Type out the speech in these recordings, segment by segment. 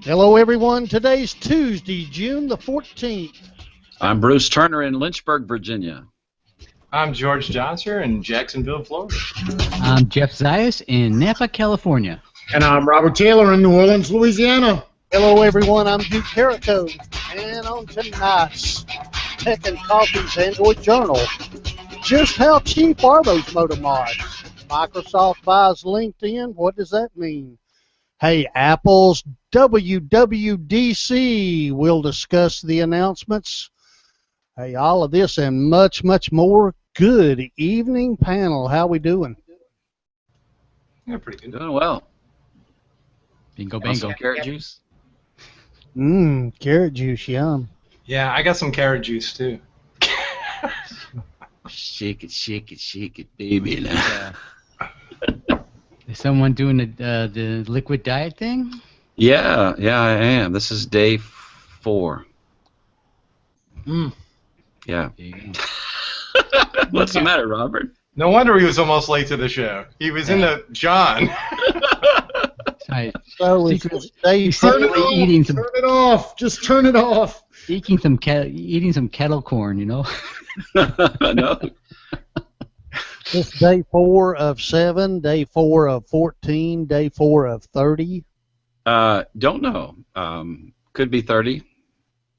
Hello, everyone. Today's Tuesday, June the 14th. I'm Bruce Turner in Lynchburg, Virginia. I'm George Johnson in Jacksonville, Florida. I'm Jeff Zayas in Napa, California. And I'm Robert Taylor in New Orleans, Louisiana. Hello, everyone. I'm Duke Carrico. And on tonight's Tech and Coffee's Android Journal, just how cheap are those motor mods? Microsoft buys LinkedIn. What does that mean? Hey, Apple's WWDC. We'll discuss the announcements. Hey, all of this and much, much more. Good evening, panel. How we doing? Yeah, pretty good. Doing well. Bingo, Want some bango. carrot juice? Carrot juice, yum. Yeah, I got some carrot juice too. Shake it, baby. Now. Is someone doing the liquid diet thing? Yeah, I am. This is day 4. Yeah. What's the matter, Robert? No wonder he was almost late to the show. He was in the John. So it's Secretly eating some, Turn it off. Just turn it off. eating some kettle corn, you know. No. It's day 4 of 7, day 4 of 14, day 4 of 30. Don't know. Could be 30.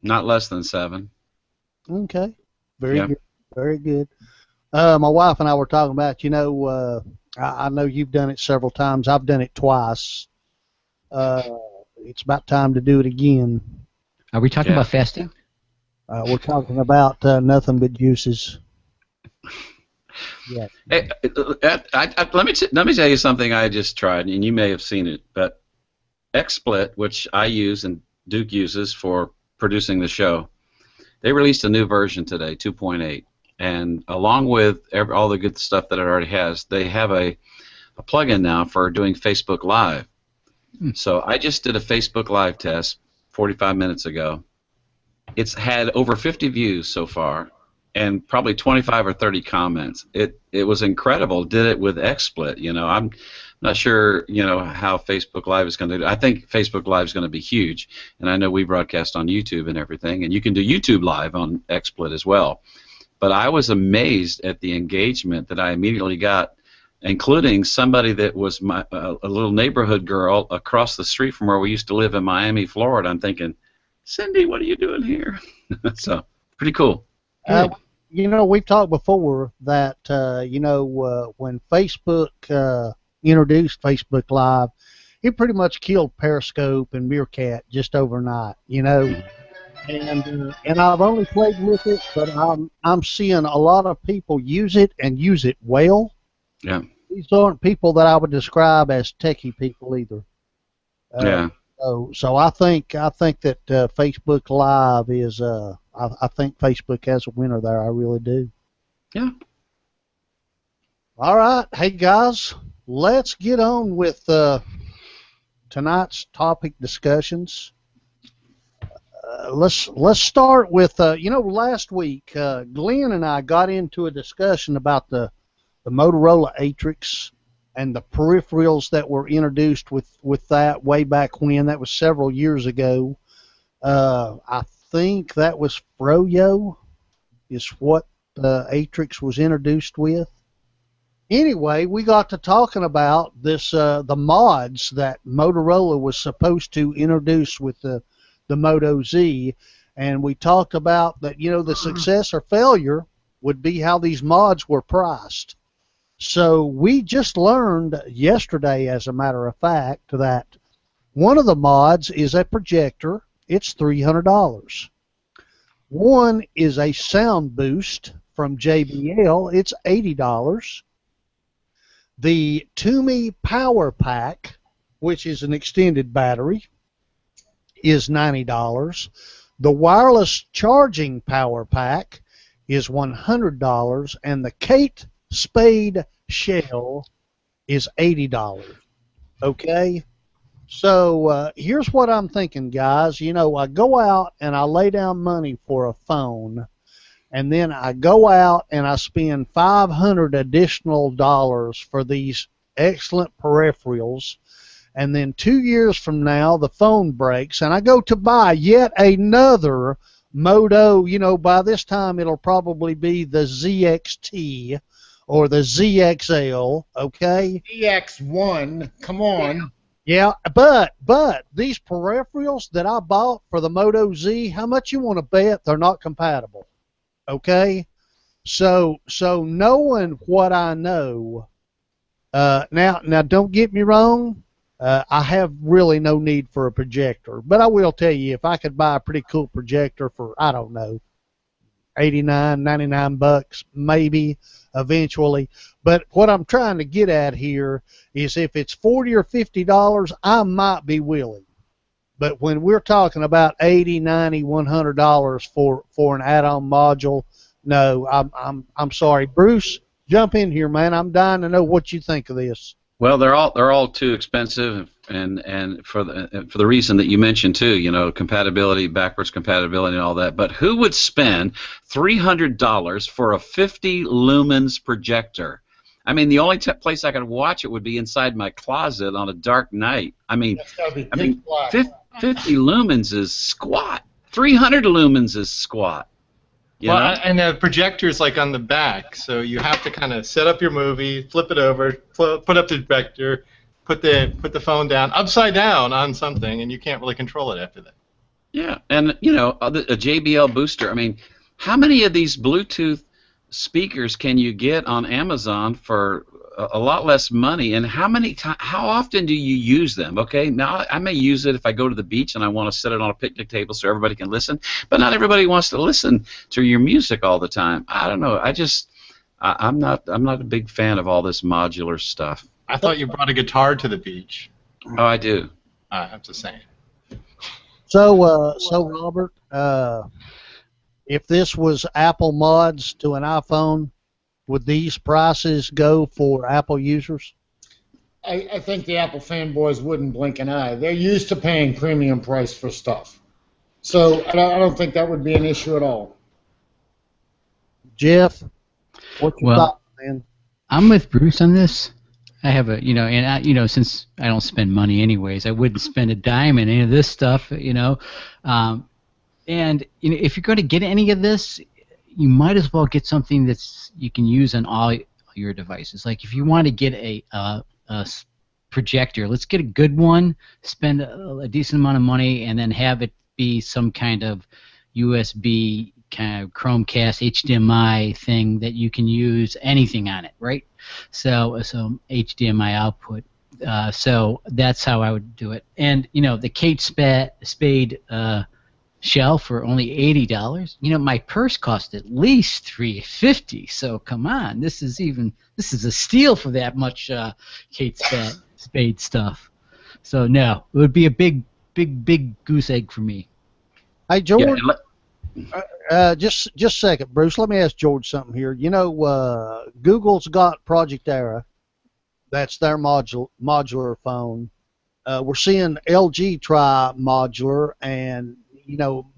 Not less than 7. Okay. Very Yeah. good. Very good. My wife and I were talking about, I know you've done it several times. I've done it twice. It's about time to do it again. Are we talking about fasting? We're talking about nothing but juices. Yeah. Hey, let me tell you something I just tried, and you may have seen it, but XSplit, which I use and Duke uses for producing the show, they released a new version today, 2.8, and along with all the good stuff that it already has, they have a plugin now for doing Facebook Live. So I just did a Facebook Live test 45 minutes ago. It's had over 50 views so far, and probably 25 or 30 comments. It was incredible. Did it with XSplit. I'm not sure how Facebook Live is going to do. I think Facebook Live is going to be huge, and I know we broadcast on YouTube and everything, and you can do YouTube Live on XSplit as well. But I was amazed at the engagement that I immediately got, including somebody that was a little neighborhood girl across the street from where we used to live in Miami, Florida. I'm thinking, Cindy, what are you doing here? So pretty cool. We've talked before that, when Facebook introduced Facebook Live, it pretty much killed Periscope and Meerkat just overnight, And I've only played with it, but I'm seeing a lot of people use it and use it well. Yeah. These aren't people that I would describe as techie people either. Yeah. So I think that Facebook Live is I think Facebook has a winner there. I really do. Yeah. All right, hey guys, let's get on with tonight's topic discussions. Let's start with last week Glenn and I got into a discussion about the Motorola Atrix and the peripherals that were introduced with that way back when. That was several years ago. I think that was Froyo is what the Atrix was introduced with. Anyway, we got to talking about this the mods that Motorola was supposed to introduce with the Moto Z, and we talked about that the success or failure would be how these mods were priced. So we just learned yesterday, as a matter of fact, that one of the mods is a projector. It's $300. One is a sound boost from JBL. It's $80. The Toomey Power Pack, which is an extended battery, is $90. The wireless charging power pack is $100, and the Kate Spade shell is $80. Okay? So here's what I'm thinking, guys. I go out and I lay down money for a phone, and then I go out and I spend $500 additional for these excellent peripherals, and then 2 years from now the phone breaks, and I go to buy yet another Moto. By this time it'll probably be the ZXT or the ZXL. Okay. EX1, come on. Yeah, but these peripherals that I bought for the Moto Z, how much you want to bet they're not compatible? Okay, so knowing what I know, now don't get me wrong, I have really no need for a projector, but I will tell you, if I could buy a pretty cool projector for, I don't know, $89-$99 maybe eventually. But what I'm trying to get at here is if it's $40 or $50, I might be willing. But when we're talking about $80, $90, $100 for an add-on module, no, I'm sorry. Bruce, jump in here, man. I'm dying to know what you think of this. Well, they're all too expensive, and for the reason that you mentioned too, compatibility, backwards compatibility, and all that. But who would spend $300 for a 50 lumens projector? I mean, the only place I could watch it would be inside my closet on a dark night. I mean, 50 lumens is squat. 300 lumens is squat. And the projector's like on the back, so you have to kind of set up your movie, flip it over, put up the projector, put the phone down, upside down on something, and you can't really control it after that. Yeah, and a JBL booster. I mean, how many of these Bluetooth speakers can you get on Amazon for a lot less money, and how often do you use them? Okay, now I may use it if I go to the beach and I want to set it on a picnic table so everybody can listen, but not everybody wants to listen to your music all the time. I don't know. I'm not a big fan of all this modular stuff. I thought you brought a guitar to the beach. Oh, I do. I'm just saying. So Robert, if this was Apple mods to an iPhone, would these prices go for Apple users? I think the Apple fanboys wouldn't blink an eye. They're used to paying premium price for stuff. So I don't think that would be an issue at all. Jeff, what's your thought, man? I'm with Bruce on this. I have since I don't spend money anyways, I wouldn't spend a dime in any of this stuff, And if you're going to get any of this, you might as well get something that's you can use on all your devices. Like if you want to get a projector, let's get a good one, spend a decent amount of money, and then have it be some kind of USB kind of Chromecast HDMI thing that you can use anything on it, right? So HDMI output. So that's how I would do it. And the Kate Spade shell for only $80. My purse cost at least $350. So come on, this is a steal for that much Kate Spade stuff. So no, it would be a big goose egg for me. Hey George, just a second, Bruce. Let me ask George something here. Google's got Project Era. That's their modular phone. We're seeing LG try modular, and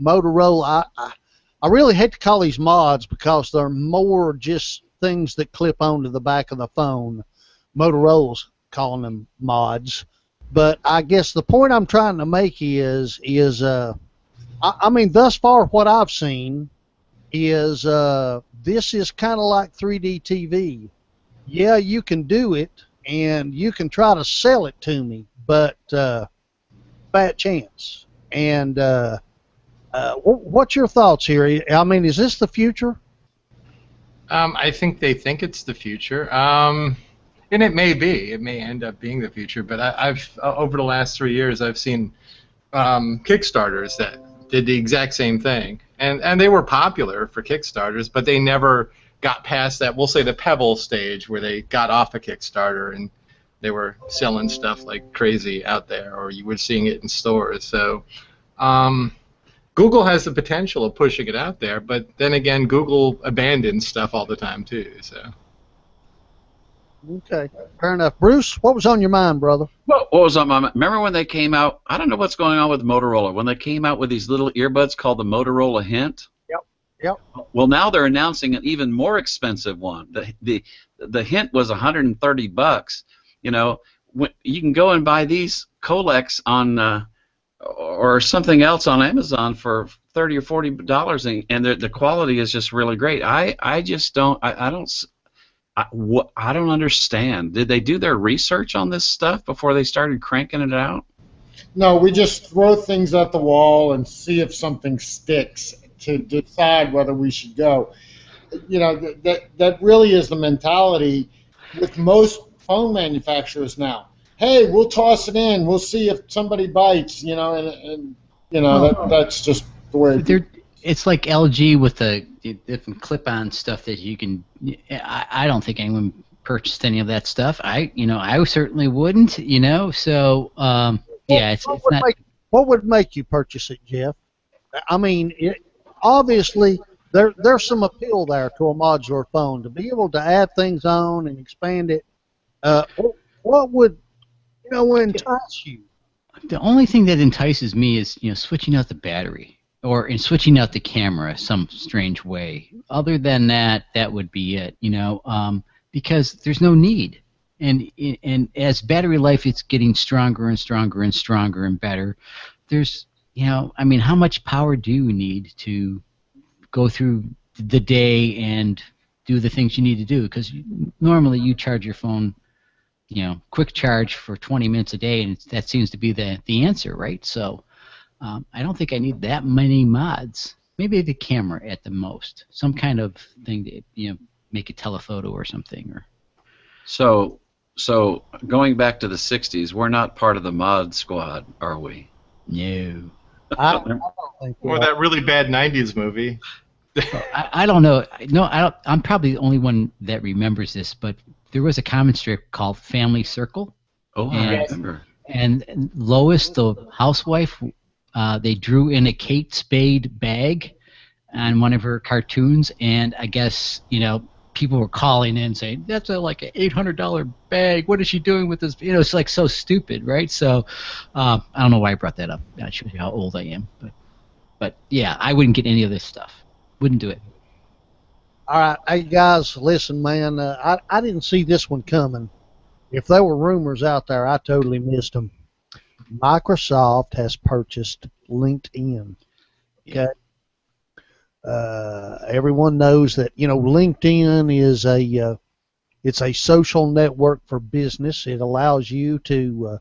Motorola, I really hate to call these mods because they're more just things that clip onto the back of the phone. Motorola's calling them mods. But I guess the point I'm trying to make is I mean, thus far what I've seen is this is kind of like 3D TV. Yeah, you can do it, and you can try to sell it to me, but bad chance. And what's your thoughts here? I mean, is this the future? I think they think it's the future, and it may be. It may end up being the future. But I've over the last 3 years, I've seen Kickstarters that did the exact same thing, and they were popular for Kickstarters, but they never got past that. We'll say the Pebble stage where they got off a Kickstarter and they were selling stuff like crazy out there, or you were seeing it in stores. So. Google has the potential of pushing it out there, but then again, Google abandons stuff all the time too. So. Okay, fair enough. Bruce, what was on your mind, brother? What was on my mind? Remember when they came out? I don't know what's going on with Motorola. When they came out with these little earbuds called the Motorola Hint. Yep. Well, now they're announcing an even more expensive one. The Hint was $130, You know, you can go and buy these Colex on or something else on Amazon for $30 or $40, and the quality is just really great. I just don't I don't understand. Did they do their research on this stuff before they started cranking it out? No, we just throw things at the wall and see if something sticks to decide whether we should go. You know, that really is the mentality with most phone manufacturers now. Hey, we'll toss it in. We'll see if somebody bites. You know, and you know that's just the way. It's like LG with the different clip-on stuff that you can. I don't think anyone purchased any of that stuff. I certainly wouldn't. You know, so yeah, it's not. What would make you purchase it, Jeff? I mean, obviously there's some appeal there to a modular phone to be able to add things on and expand it. What would entice you? The only thing that entices me is switching out the battery or in switching out the camera some strange way. Other than that, that would be it. Because there's no need. And as battery life is getting stronger and stronger and stronger and better, there's I mean, how much power do you need to go through the day and do the things you need to do? Because normally you charge your phone, quick charge for 20 minutes a day, and that seems to be the answer, right? So I don't think I need that many mods. Maybe the camera at the most, some kind of thing to make a telephoto or something. Or so going back to the '60s, we're not part of the mod squad, are we? No. I don't think Or that really bad '90s movie. I don't know. No, I'm probably the only one that remembers this, but there was a comic strip called Family Circle. Oh, I remember. And Lois, the housewife, they drew in a Kate Spade bag on one of her cartoons, and I guess people were calling in saying that's like an $800 bag. What is she doing with this? It's like so stupid, right? So I don't know why I brought that up. That shows you how old I am, but yeah, I wouldn't get any of this stuff. Wouldn't do it. All right, hey guys, listen, man. I didn't see this one coming. If there were rumors out there, I totally missed them. Microsoft has purchased LinkedIn. Okay. Everyone knows that LinkedIn is it's a social network for business. It allows you to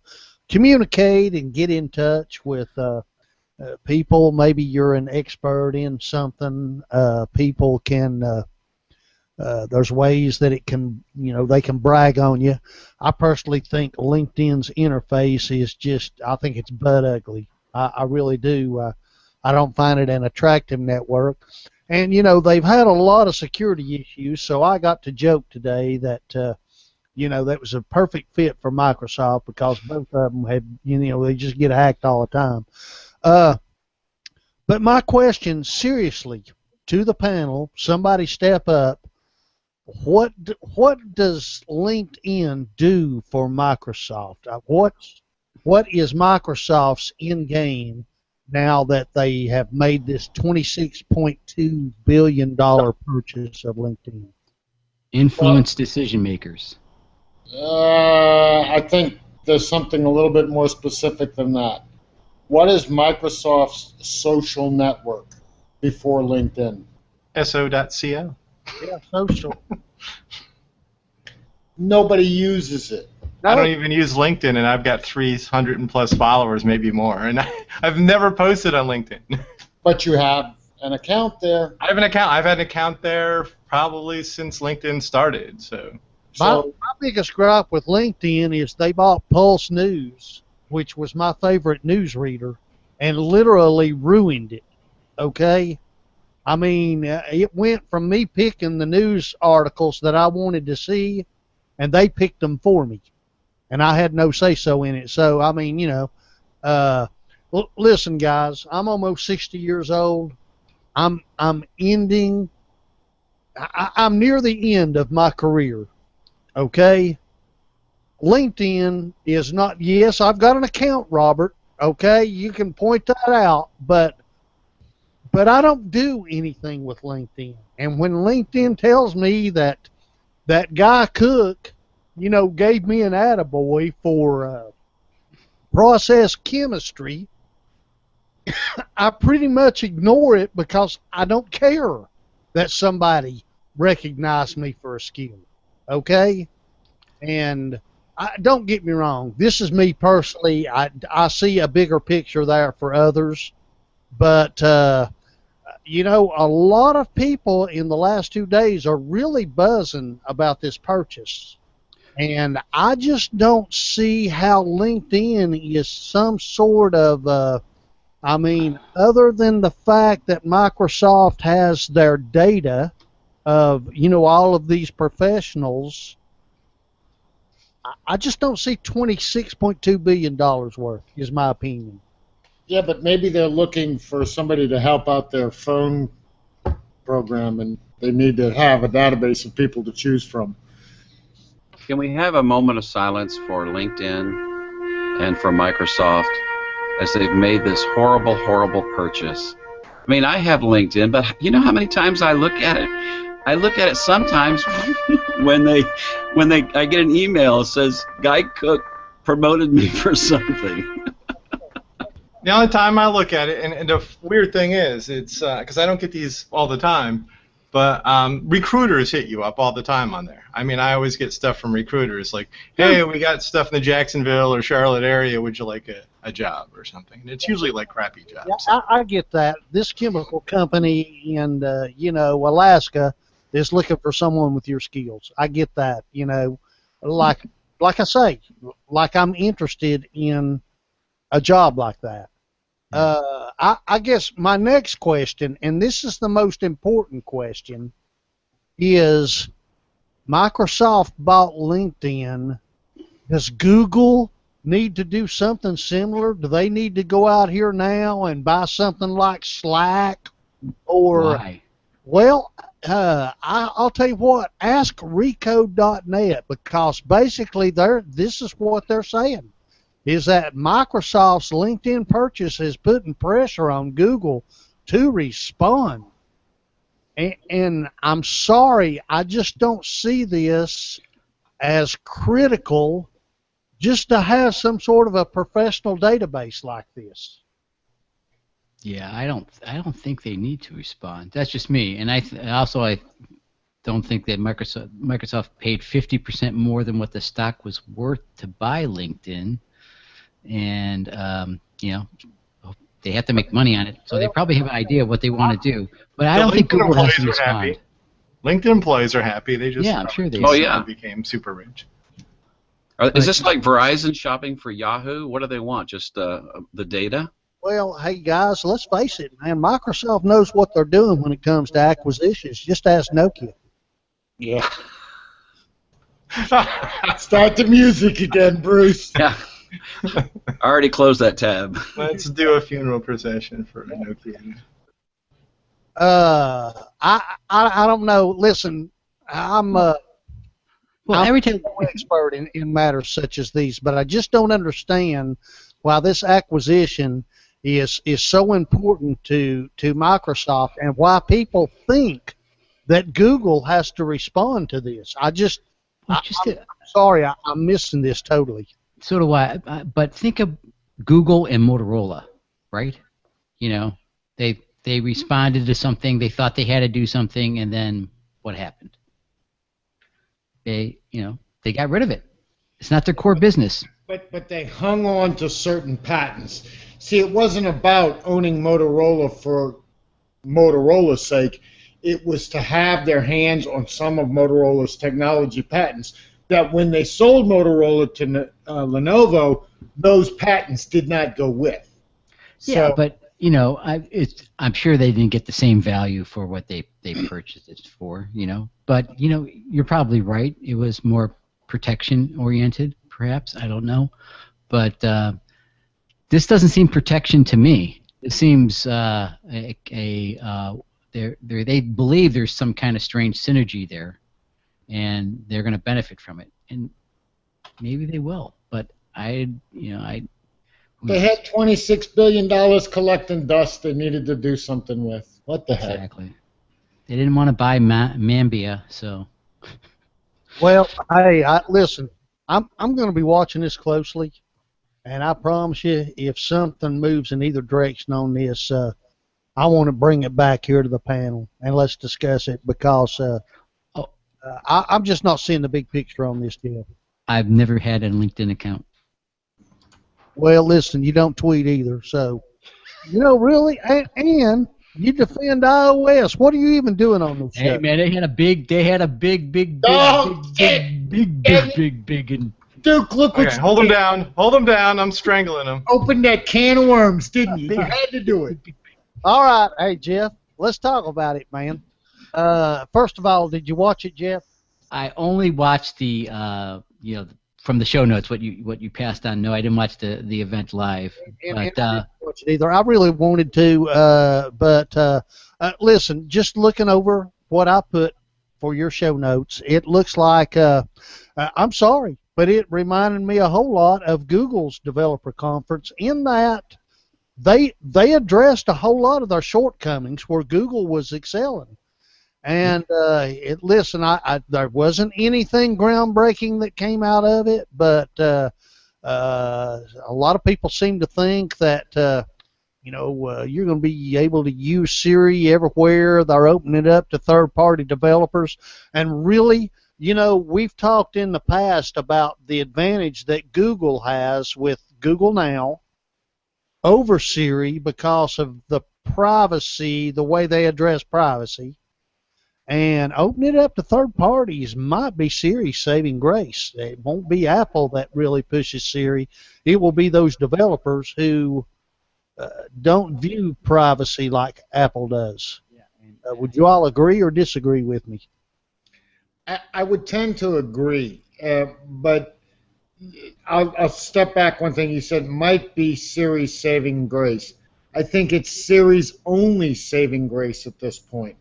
communicate and get in touch with people. Maybe you're an expert in something. People can. There's ways that it can, they can brag on you. I personally think LinkedIn's interface is I think it's butt ugly. I really do. I don't find it an attractive network. And, they've had a lot of security issues, so I got to joke today that, that was a perfect fit for Microsoft because both of them had, they just get hacked all the time. But my question, seriously, to the panel, somebody step up. What does LinkedIn do for Microsoft? What is Microsoft's end game now that they have made this $26.2 billion purchase of LinkedIn? Influence decision makers. I think there's something a little bit more specific than that. What is Microsoft's social network before LinkedIn? SO.co. Yeah, social. Nobody uses it. I don't even use LinkedIn, and I've got 300 plus followers, maybe more, and I've never posted on LinkedIn. But you have an account there. I have an account. I've had an account there probably since LinkedIn started. So my biggest gripe with LinkedIn is they bought Pulse News, which was my favorite newsreader, and literally ruined it. Okay? I mean, it went from me picking the news articles that I wanted to see, and they picked them for me. And I had no say-so in it. So, I mean, listen, guys, I'm almost 60 years old. I'm near the end of my career, okay? LinkedIn is not, yes, I've got an account, Robert, okay? You can point that out, but I don't do anything with LinkedIn. And when LinkedIn tells me that Guy Cook, gave me an attaboy for process chemistry, I pretty much ignore it because I don't care that somebody recognized me for a skill. Okay? And don't get me wrong. This is me personally. I see a bigger picture there for others. But, a lot of people in the last 2 days are really buzzing about this purchase. And I just don't see how LinkedIn is some sort of, other than the fact that Microsoft has their data of, all of these professionals, I just don't see $26.2 billion worth, is my opinion. Yeah, but maybe they're looking for somebody to help out their phone program, and they need to have a database of people to choose from. Can we have a moment of silence for LinkedIn and for Microsoft as they've made this horrible, horrible purchase? I mean, I have LinkedIn, but you know how many times I look at it? I look at it sometimes when I get an email that says Guy Cook promoted me for something. The only time I look at it, and the weird thing is, it's because I don't get these all the time, but recruiters hit you up all the time on there. I mean, I always get stuff from recruiters like, hey, we got stuff in the Jacksonville or Charlotte area. Would you like a job or something? And it's usually like crappy jobs. Yeah, I get that. This chemical company in, Alaska is looking for someone with your skills. I get that, like I say, like I'm interested in a job like that. I guess my next question, and this is the most important question, is Microsoft bought LinkedIn. Does Google need to do something similar? Do they need to go out here now and buy something like Slack? Or, Why? Well, I'll tell you what, ask Recode.net, because basically this is what they're saying, is that Microsoft's LinkedIn purchase is putting pressure on Google to respond. And I'm sorry, I just don't see this as critical just to have some sort of a professional database like this. Yeah, I don't think they need to respond. That's just me, and I don't think that Microsoft paid 50% more than what the stock was worth to buy LinkedIn, and they have to make money on it, so they probably have an idea of what they want to do. But I don't think Google has to respond. LinkedIn employees are happy. They just I'm sure they became super rich. Is this like Verizon shopping for Yahoo? What do they want? Just the data? Well, hey guys, let's face it, man. Microsoft knows what they're doing when it comes to acquisitions. Just ask Nokia. Yeah. Start the music again, Bruce. Yeah. I already closed that tab. Let's do a funeral procession for Nokia. I don't know. Listen, I'm every time no expert in matters such as these, but I just don't understand why this acquisition is so important to Microsoft, and why people think that Google has to respond to this. I'm sorry, I'm missing this totally. So do I. But think of Google and Motorola, right? They responded to something. They thought they had to do something, and then what happened? They got rid of it. It's not their core business. But they hung on to certain patents. See, it wasn't about owning Motorola for Motorola's sake. It was to have their hands on some of Motorola's technology patents, that when they sold Motorola to Lenovo, those patents did not go with. Yeah, but I'm sure they didn't get the same value for what they purchased it for. But you're probably right. It was more protection oriented, perhaps. I don't know, but this doesn't seem protection to me. It seems they believe there's some kind of strange synergy there, and they're going to benefit from it, and maybe they will. But they had $26 billion collecting dust they needed to do something with. What the heck? Exactly. They didn't want to buy Mambia, so. Well, hey, listen. I'm going to be watching this closely, and I promise you, if something moves in either direction on this, I want to bring it back here to the panel and let's discuss it because Oh, I'm just not seeing the big picture on this deal. I've never had a LinkedIn account. Well, listen, you don't tweet either, so really, and you defend iOS. What are you even doing on this Hey show? man, they had a big, Oh, shit! and Duke, look what Okay, you hold him did. down. Hold him down. I'm strangling him. Opened that can of worms, didn't you? You had to do it. All right, hey Jeff, let's talk about it, man. First of all, did you watch it, Jeff? I only watched the from the show notes what you passed on. No, I didn't watch the event live. And But I didn't watch it either. I really wanted to, but listen, just looking over what I put for your show notes, it looks like I'm sorry, but it reminded me a whole lot of Google's developer conference in that they addressed a whole lot of their shortcomings where Google was excelling. And listen, there wasn't anything groundbreaking that came out of it, but a lot of people seem to think that you're going to be able to use Siri everywhere. They're opening it up to third-party developers, and really, we've talked in the past about the advantage that Google has with Google Now over Siri because of the privacy, the way they address privacy. And opening it up to third parties might be Siri's saving grace. It won't be Apple that really pushes Siri. It will be those developers who don't view privacy like Apple does. Would you all agree or disagree with me? I would tend to agree, but I'll step back one thing. You said might be Siri's saving grace. I think it's Siri's only saving grace at this point.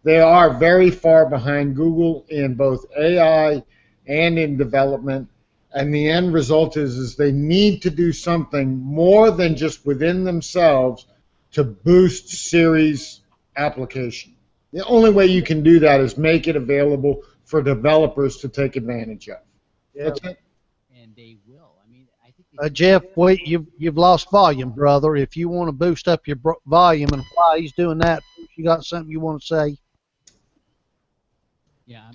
They are very far behind Google in both AI and in development, and the end result is they need to do something more than just within themselves to boost Siri's application. The only way you can do that is make it available for developers to take advantage of. That's it. and they will. I mean, I think Jeff, wait, you've lost volume, brother. If you want to boost up your volume and while he's doing that, you got something you want to say? yeah.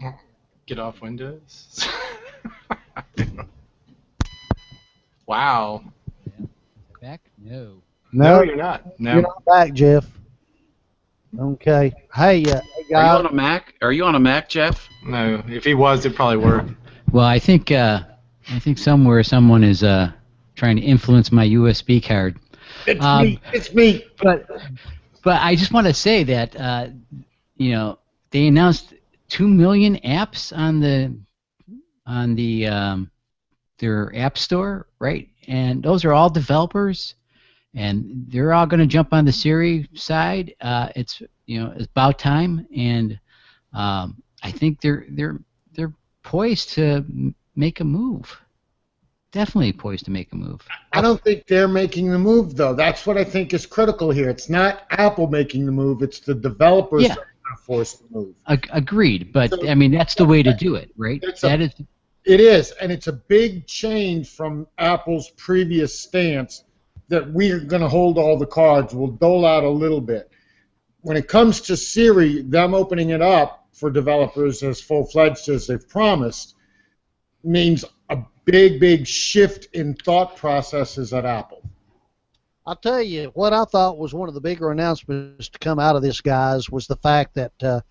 Get off Windows. Wow. Back? No. No, you're not. No. You're not back, Jeff. Okay. Hey, Are you guys. on a Mac? Are you on a Mac, Jeff? No. If he was, it probably worked. Well, I think somewhere someone is trying to influence my USB card. It's me. It's me. But I just want to say that they announced 2 million apps on their app store, right? And those are all developers, and they're all going to jump on the Siri side. It's about time, and I think they're poised to make a move. Definitely poised to make a move. I don't think they're making the move, though. That's what I think is critical here. It's not Apple making the move. It's the developers that are going to force the move. Agreed, but So- I mean that's the way to do it, right? It is, and it's a big change from Apple's previous stance that we're going to hold all the cards. We'll dole out a little bit. When it comes to Siri, them opening it up for developers as full-fledged as they've promised means a big shift in thought processes at Apple. I'll tell you, what I thought was one of the bigger announcements to come out of this, guys, was the fact that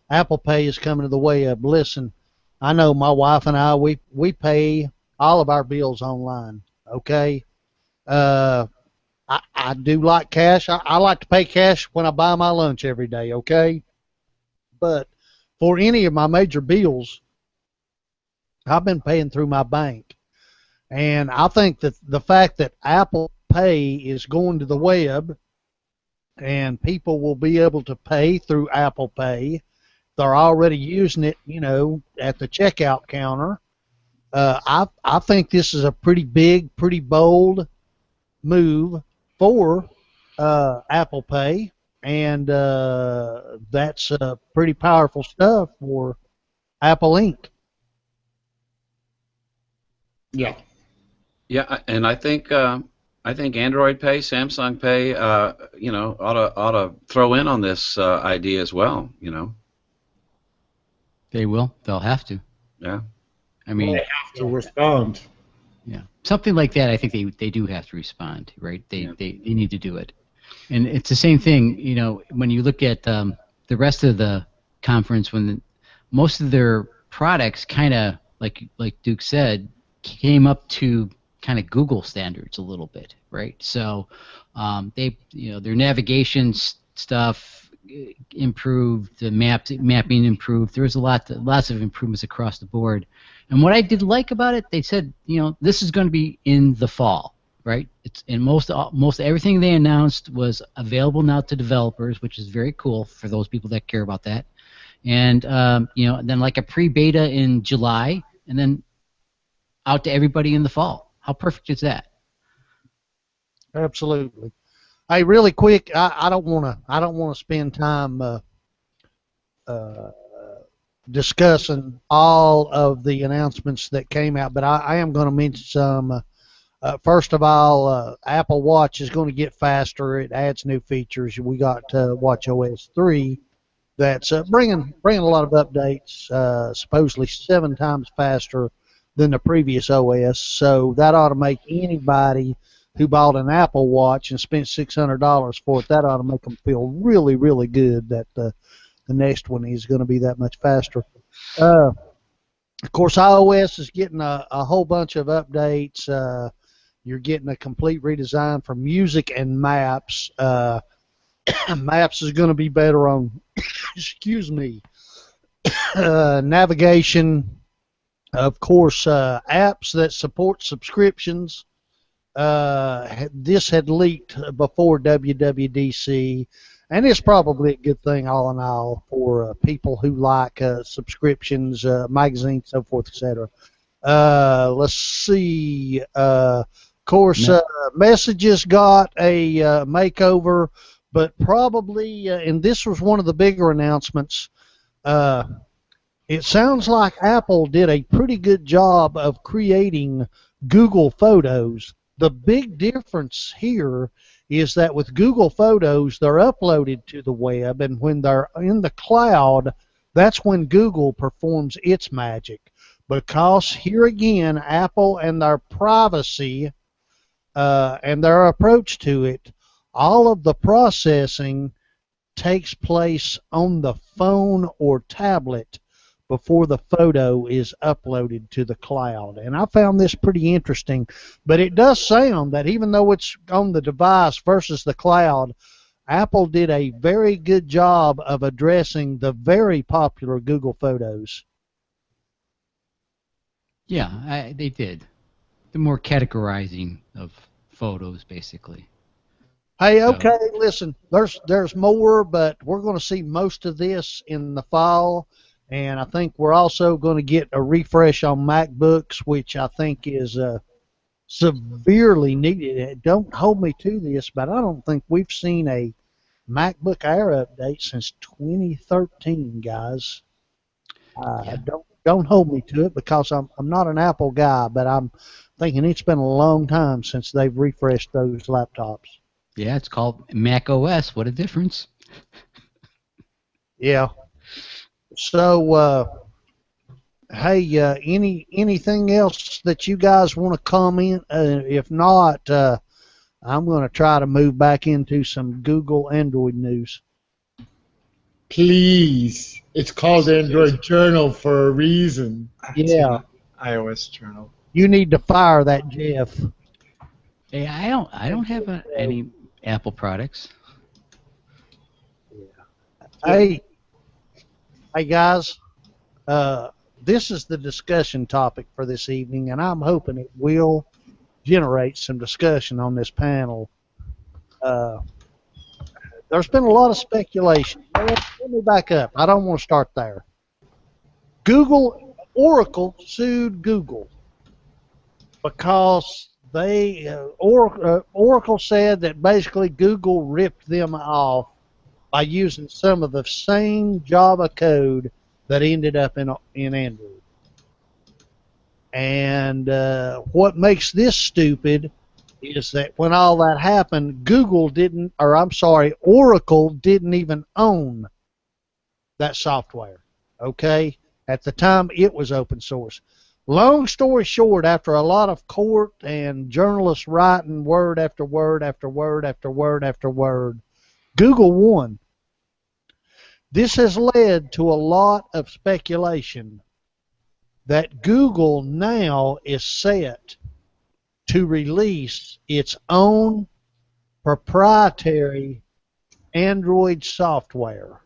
Apple Pay is coming to the way of. Listen, I know my wife and I, we pay all of our bills online, okay? I do like cash. I like to pay cash when I buy my lunch every day, okay? But for any of my major bills, I've been paying through my bank. And I think that the fact that Apple Pay is going to the web and people will be able to pay through Apple Pay, they're already using it, at the checkout counter. I think this is a pretty big, pretty bold move for Apple Pay, and that's pretty powerful stuff for Apple Inc. Yeah. Yeah, and I think Android Pay, Samsung Pay, ought to throw in on this idea as well. They will. They'll have to. Yeah. I mean, They have to respond. yeah, something like that. I think they do have to respond, right? Yeah. They need to do it, and it's the same thing. When you look at the rest of the conference, when most of their products kind of like Duke said came up to kind of Google standards a little bit, right? So their navigation stuff improved, the mapping improved. There was lots of improvements across the board. And what I did like about it, they said, this is going to be in the fall, right? It's and most everything they announced was available now to developers, which is very cool for those people that care about that. And then like a pre-beta in July, and then out to everybody in the fall. How perfect is that? Absolutely. Hey, really quick, I don't want to spend time discussing all of the announcements that came out, but I am going to mention some. First of all, Apple Watch is going to get faster. It adds new features. We got WatchOS 3 that's bringing a lot of updates, supposedly 7 times faster than the previous OS. So that ought to make anybody who bought an Apple Watch and spent $600 for it, that ought to make them feel really, really good that the next one is going to be that much faster. Of course, iOS is getting a whole bunch of updates. You're getting a complete redesign for music and maps. Maps is going to be better on, excuse me, navigation. Of course, apps that support subscriptions. This had leaked before WWDC, and it's probably a good thing all in all for people who like subscriptions, magazines, so forth, etc. Let's see. Of course, Messages got a makeover, but probably, and this was one of the bigger announcements, it sounds like Apple did a pretty good job of creating Google Photos. The big difference here is that with Google Photos, they're uploaded to the web, and when they're in the cloud, that's when Google performs its magic. Because here again, Apple and their privacy and their approach to it, all of the processing takes place on the phone or tablet before the photo is uploaded to the cloud. And I found this pretty interesting, but it does sound that even though it's on the device versus the cloud, Apple did a very good job of addressing the very popular Google Photos. Yeah, they did. The more categorizing of photos, basically. Hey, okay, listen, there's more, but we're going to see most of this in the fall. And I think we're also going to get a refresh on MacBooks, which I think is severely needed. Don't hold me to this, but I don't think we've seen a MacBook Air update since 2013, guys. Yeah. Don't hold me to it because I'm not an Apple guy, but I'm thinking it's been a long time since they've refreshed those laptops. Yeah, it's called Mac OS. What a difference. Yeah. So, hey, anything else that you guys want to comment? If not, I'm going to try to move back into some Google Android news. Please. It's called Android Journal for a reason. Yeah. iOS Journal. You need to fire that Jeff. Hey, I don't have any Apple products. Hey guys, this is the discussion topic for this evening, and I'm hoping it will generate some discussion on this panel. There's been a lot of speculation. Let me back up. I don't want to start there. Oracle sued Google because Oracle said that basically Google ripped them off by using some of the same Java code that ended up in Android. And what makes this stupid is that when all that happened, Oracle didn't even own that software. Okay? At the time, it was open source. Long story short, after a lot of court and journalists writing word after word after word after word after word, Google won. This has led to a lot of speculation that Google now is set to release its own proprietary Android software.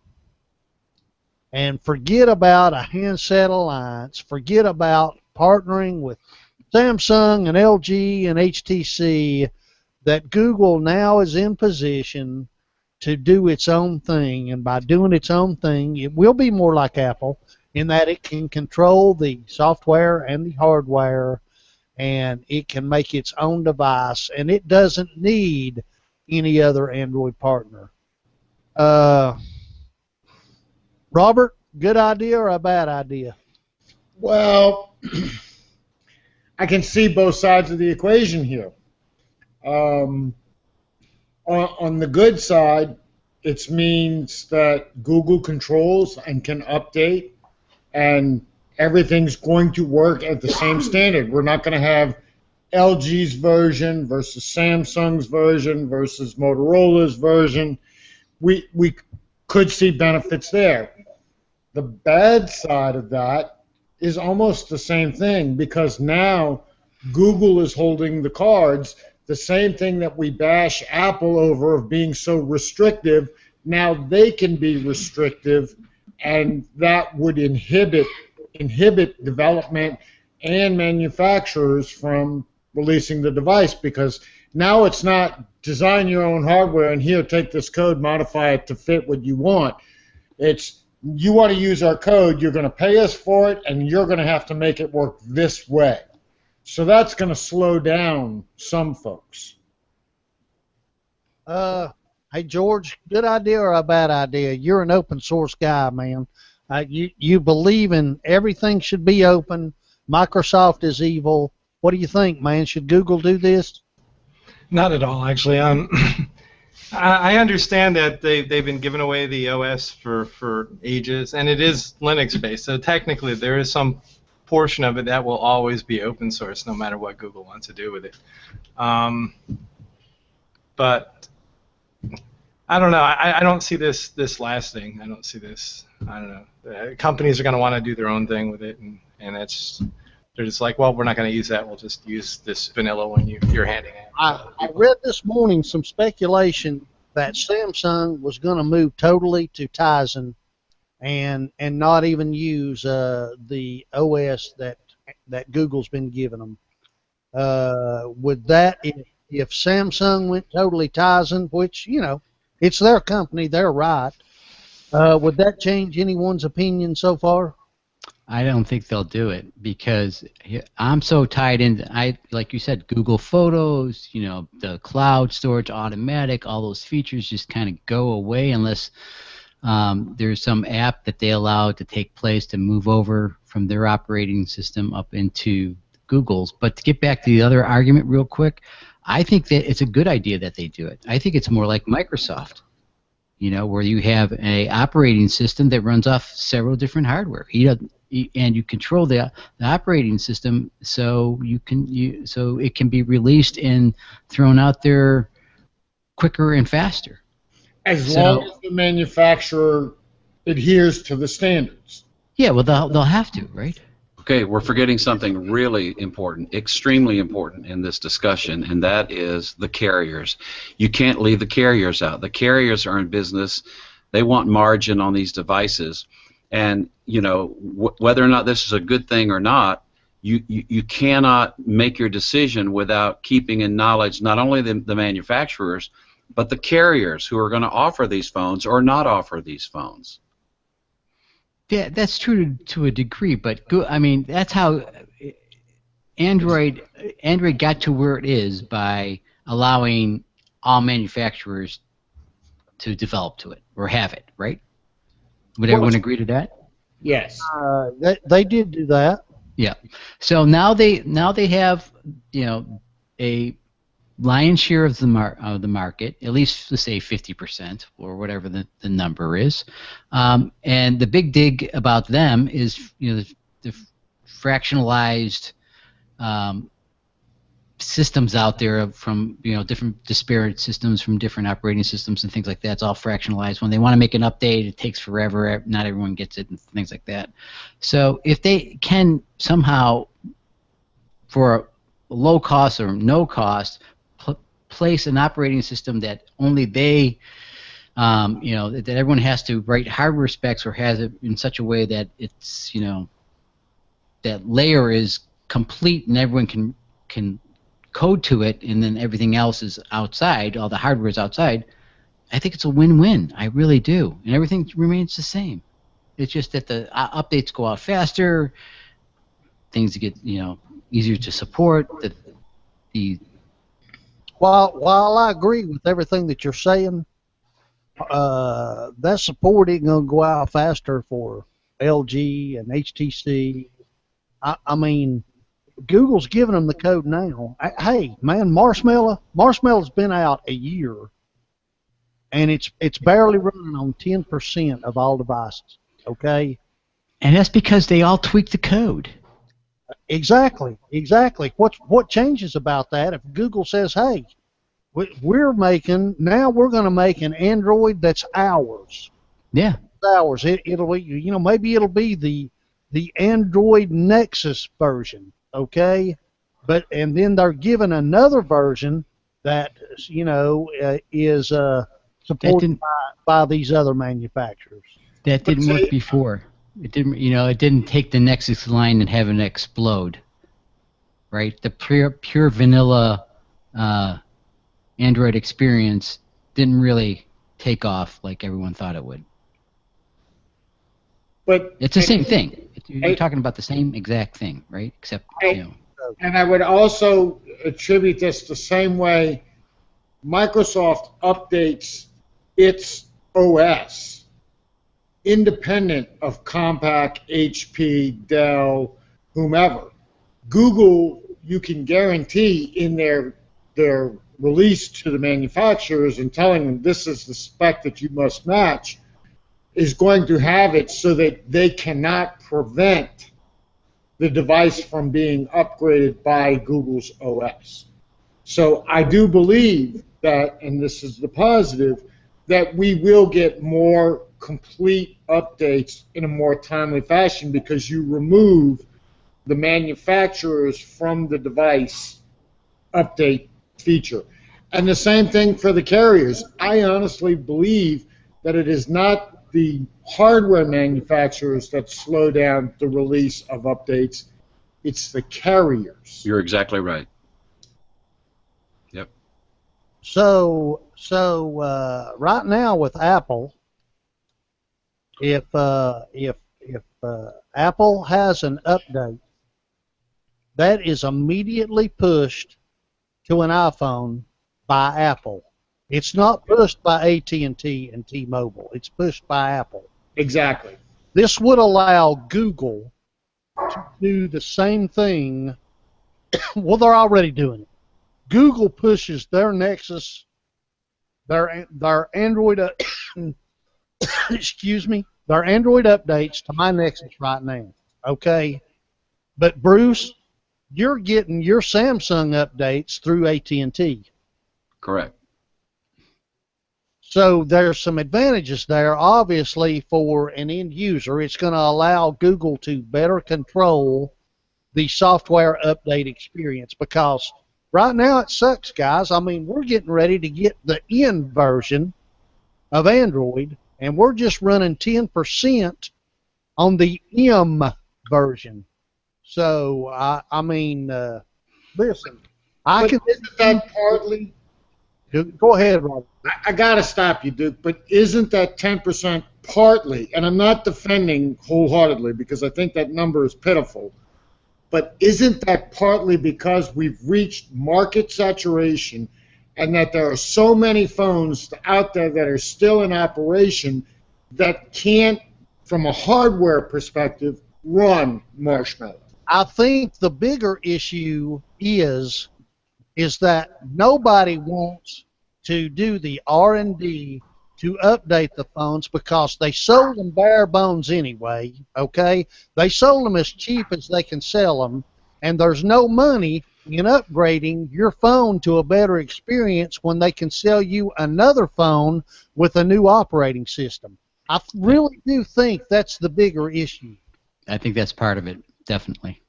And forget about a handset alliance, forget about partnering with Samsung and LG and HTC, that Google now is in position to do its own thing. And by doing its own thing, it will be more like Apple in that it can control the software and the hardware, and it can make its own device, and it doesn't need any other Android partner. Robert, good idea or a bad idea? Well, I can see both sides of the equation here. On the good side, it means that Google controls and can update, and everything's going to work at the same standard. We're not going to have LG's version versus Samsung's version versus Motorola's version. We could see benefits there. The bad side of that is almost the same thing, because now Google is holding the cards. The same thing that we bash Apple over of being so restrictive, now they can be restrictive, and that would inhibit development and manufacturers from releasing the device, because now it's not design your own hardware and here, take this code, modify it to fit what you want. It's you want to use our code, you're going to pay us for it, and you're going to have to make it work this way. So that's going to slow down some folks. Hey, George, good idea or a bad idea? You're an open source guy, man. You believe in everything should be open. Microsoft is evil. What do you think, man? Should Google do this? Not at all, actually. I understand that they've been giving away the OS for ages, and it is Linux-based, so technically there is some portion of it that will always be open source, no matter what Google wants to do with it. But I don't know. I don't see this lasting. I don't see this. I don't know. Companies are going to want to do their own thing with it, and they're just like, well, we're not going to use that. We'll just use this vanilla one you're handing out. I read this morning some speculation that Samsung was going to move totally to Tizen and not even use the OS that Google's been giving them. Would that, if Samsung went totally Tizen, which, you know, it's their company, they're right, would that change anyone's opinion so far? I don't think they'll do it, because I'm so tied in. Like you said, Google Photos, you know, the cloud storage, automatic, all those features just kind of go away unless there's some app that they allow to take place to move over from their operating system up into Google's. But to get back to the other argument real quick, I think that it's a good idea that they do it. I think it's more like Microsoft, you know, where you have an operating system that runs off several different hardware. And you control the operating system so so it can be released and thrown out there quicker and faster. As long as the manufacturer adheres to the standards. Yeah, well, they'll have to, right? Okay, we're forgetting something really important, extremely important in this discussion, and that is the carriers. You can't leave the carriers out. The carriers are in business. They want margin on these devices. And, you know, whether or not this is a good thing or not, you cannot make your decision without keeping in knowledge not only the manufacturers, but the carriers who are going to offer these phones or not offer these phones. Yeah, that's true to a degree, but I mean, that's how Android got to where it is, by allowing all manufacturers to develop to it or have it, right? Would everyone agree to that? Yes. They did do that. Yeah. So now they have, you know, a lion's share of the market, at least let's say 50% or whatever the number is. And the big dig about them is, you know, the fractionalized systems out there from, you know, different disparate systems from different operating systems and things like that. It's all fractionalized. When they want to make an update, it takes forever. Not everyone gets it and things like that. So if they can somehow, for a low cost or no cost, place an operating system that only they, you know, that everyone has to write hardware specs or has it in such a way that it's, you know, that layer is complete and everyone can code to it, and then everything else is outside, all the hardware is outside, I think it's a win-win. I really do. And everything remains the same. It's just that the updates go out faster, things get, you know, easier to support. While I agree with everything that you're saying, that support ain't going to go out faster for LG and HTC. I mean, Google's giving them the code now. Hey, man, Marshmallow's been out a year, and it's barely running on 10% of all devices. Okay. And that's because they all tweak the code. Exactly. What changes about that if Google says, "Hey, we're going to make an Android that's ours." Yeah. Ours. It'll be, you know, maybe it'll be the Android Nexus version. Okay, and then they're given another version that, you know, is supported by these other manpanufacturers. That didn't work before. It didn't, you know, it didn't take the Nexus line and have it explode. Right? The pure vanilla Android experience didn't really take off like everyone thought it would. But it's the same thing. You're talking about the same exact thing, right? Except, you know. And I would also attribute this the same way Microsoft updates its OS, independent of Compaq, HP, Dell, whomever. Google, you can guarantee in their release to the manufacturers and telling them this is the spec that you must match, is going to have it so that they cannot prevent the device from being upgraded by Google's OS. So I do believe that, and this is the positive, that we will get more complete updates in a more timely fashion because you remove the manufacturers from the device update feature. And the same thing for the carriers. I honestly believe that it is not the hardware manufacturers that slow down the release of updates. It's the carriers. You're exactly right. Yep. So right now with Apple, if Apple has an update, that is immediately pushed to an iPhone by Apple. It's not pushed by AT&T and T-Mobile. It's pushed by Apple. Exactly. This would allow Google to do the same thing. Well, they're already doing it. Google pushes their Nexus, their Android, excuse me, their Android updates to my Nexus right now. Okay, but Bruce, you're getting your Samsung updates through AT&T. Correct. So there's some advantages there. Obviously, for an end user, it's going to allow Google to better control the software update experience, because right now it sucks, guys. I mean, we're getting ready to get the end version of Android, and we're just running 10% on the M version. So, I mean, listen, I can... Isn't that partly... Go ahead, Robert. I got to stop you, Duke, but isn't that 10% partly, and I'm not defending wholeheartedly because I think that number is pitiful, but isn't that partly because we've reached market saturation and that there are so many phones out there that are still in operation that can't, from a hardware perspective, run Marshmallow? I think the bigger issue is that nobody wants to do the R&D to update the phones because they sold them bare bones anyway, okay? They sold them as cheap as they can sell them, and there's no money in upgrading your phone to a better experience when they can sell you another phone with a new operating system. I really do think that's the bigger issue. I think that's part of it, definitely.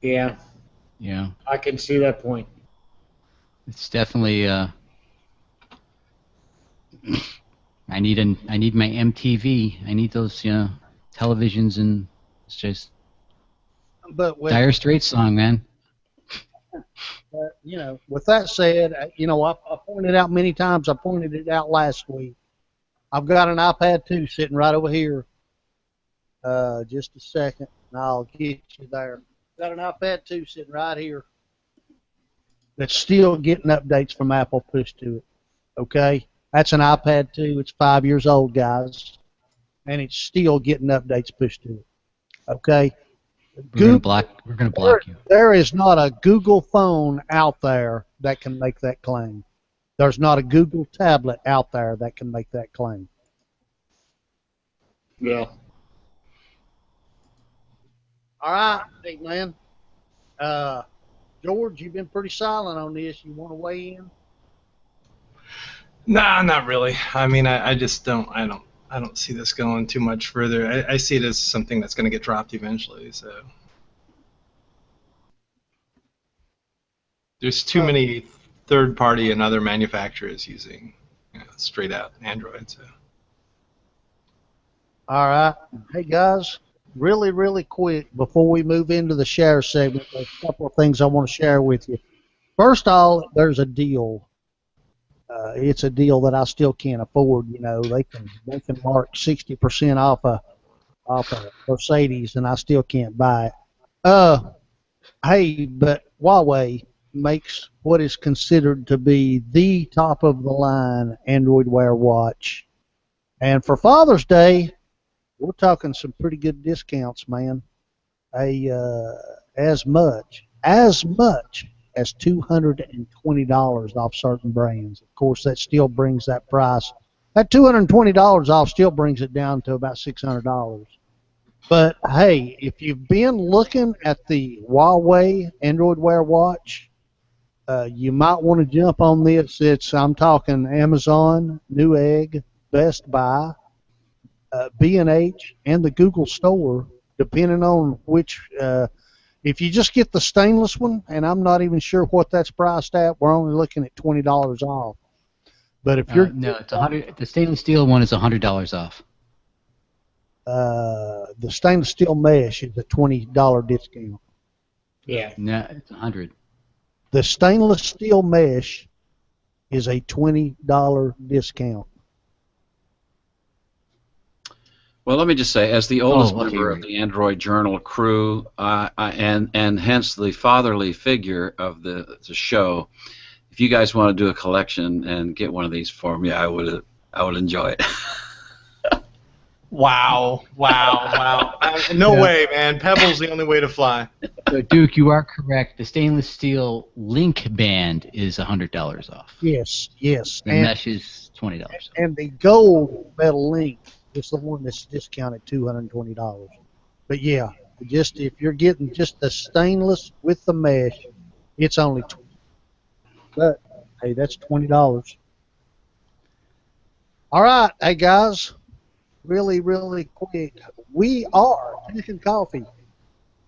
Yeah, Yeah, I can see that point. it's definitely. I need my MTV. I need those, televisions, and it's just But with Dire Straits song, man. with that said, I pointed out many times. I pointed it out last week. I've got an iPad 2 sitting right over here. Just a second, and I'll get you there. Got an iPad 2 sitting right here that's still getting updates from Apple pushed to it. Okay? That's an iPad 2. It's 5 years old, guys, and it's still getting updates pushed to it. Okay? We're gonna block you. There is not a Google phone out there that can make that claim. There's not a Google tablet out there that can make that claim. Yeah. All right, big man. George, you've been pretty silent on this. You want to weigh in? Nah, not really. I mean, I just don't. I don't see this going too much further. I see it as something that's going to get dropped eventually. So there's too many third-party and other manufacturers using straight out Android. So. All right. Hey, guys, really, really quick, before we move into the share segment, there's a couple of things I want to share with you. First of all, there's a deal. It's a deal that I still can't afford. They can mark 60% off a Mercedes, and I still can't buy it. Hey, but Huawei makes what is considered to be the top of the line Android Wear watch, and for Father's Day, we're talking some pretty good discounts, man. As much as $220 off certain brands. Of course, that still brings that price. That $220 off still brings it down to about $600. But hey, if you've been looking at the Huawei Android Wear watch, you might want to jump on this. I'm talking Amazon, Newegg, Best Buy, B&H, and the Google Store, depending on which. If you just get the stainless one, and I'm not even sure what that's priced at, we're only looking at $20 off. But if you're no, it's $100. The stainless steel one is $100 off. The stainless steel mesh is a $20 discount. Yeah. No, it's $100. The stainless steel mesh is a $20 discount. Well, let me just say, as the oldest okay, member right. of the Android Journal crew, and hence the fatherly figure of the show, if you guys want to do a collection and get one of these for me, I would enjoy it. Wow! No way, man. Pebble's the only way to fly. So, Duke, you are correct. The stainless steel link band is $100 off. Yes. The mesh is $20. And the gold metal link is the one that's discounted $220. But yeah, just if you're getting just the stainless with the mesh, it's only $20. But hey, that's $20. All right, hey guys, really, really quick. We are Tech and Coffee,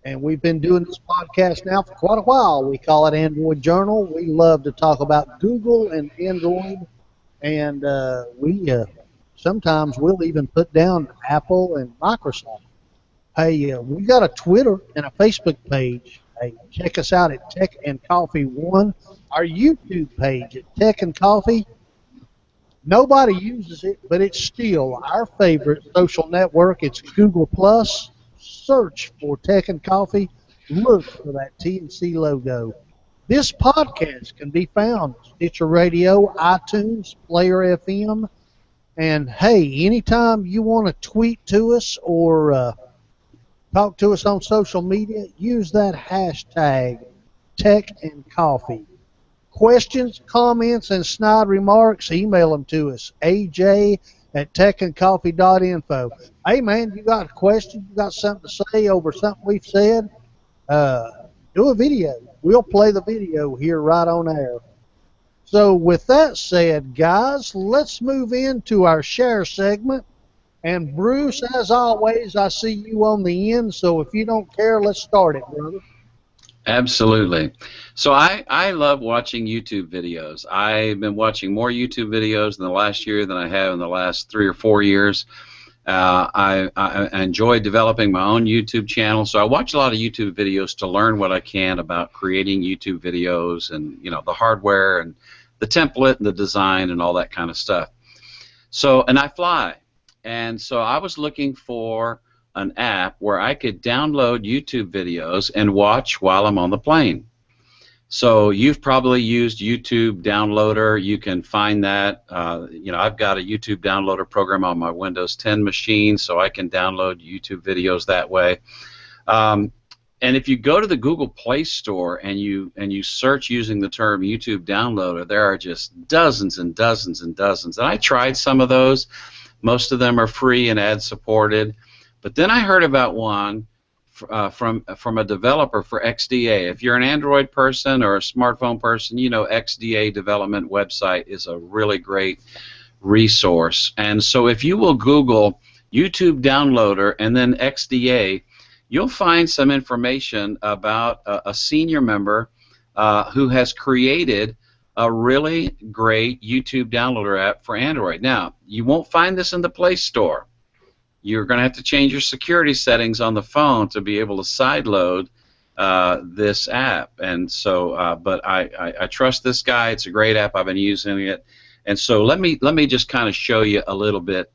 and we've been doing this podcast now for quite a while. We call it Android Journal. We love to talk about Google and Android, and we sometimes we'll even put down Apple and Microsoft. Hey, we got a Twitter and a Facebook page. Hey, check us out at Tech and Coffee 1. Our YouTube page at Tech and Coffee. Nobody uses it, but it's still our favorite social network. It's Google+. Search for Tech and Coffee. Look for that TNC logo. This podcast can be found on Stitcher Radio, iTunes, Player FM, and hey, anytime you want to tweet to us or Talk to us on social media. Use that hashtag Tech and Coffee. Questions, comments, and snide remarks, email them to us. aj@techandcoffee.info. Hey, man, you got a question? You got something to say over something we've said? Do a video. We'll play the video here right on air. So with that said, guys, let's move into our share segment. And Bruce, as always, I see you on the end, so if you don't care, let's start it, brother. Absolutely. So I love watching YouTube videos. I've been watching more YouTube videos in the last year than I have in the last 3 or 4 years. I enjoy developing my own YouTube channel, so I watch a lot of YouTube videos to learn what I can about creating YouTube videos and, you know, the hardware and the template and the design and all that kind of stuff. So, and I fly, and so I was looking for an app where I could download YouTube videos and watch while I'm on the plane. So you've probably used YouTube Downloader. You can find that. You know, I've got a YouTube Downloader program on my Windows 10 machine, so I can download YouTube videos that way. And if you go to the Google Play Store and you search using the term YouTube Downloader, there are just dozens and dozens and dozens. And I tried some of those. Most of them are free and ad supported. But then I heard about one from a developer for XDA. If you're an Android person or a smartphone person, you know XDA development website is a really great resource. And so if you will Google YouTube Downloader and then XDA, you'll find some information about a senior member who has created a really great YouTube Downloader app for Android. Now, you won't find this in the Play Store. You're going to have to change your security settings on the phone to be able to sideload this app. And so, but I trust this guy. It's a great app. I've been using it. And so let me just kind of show you a little bit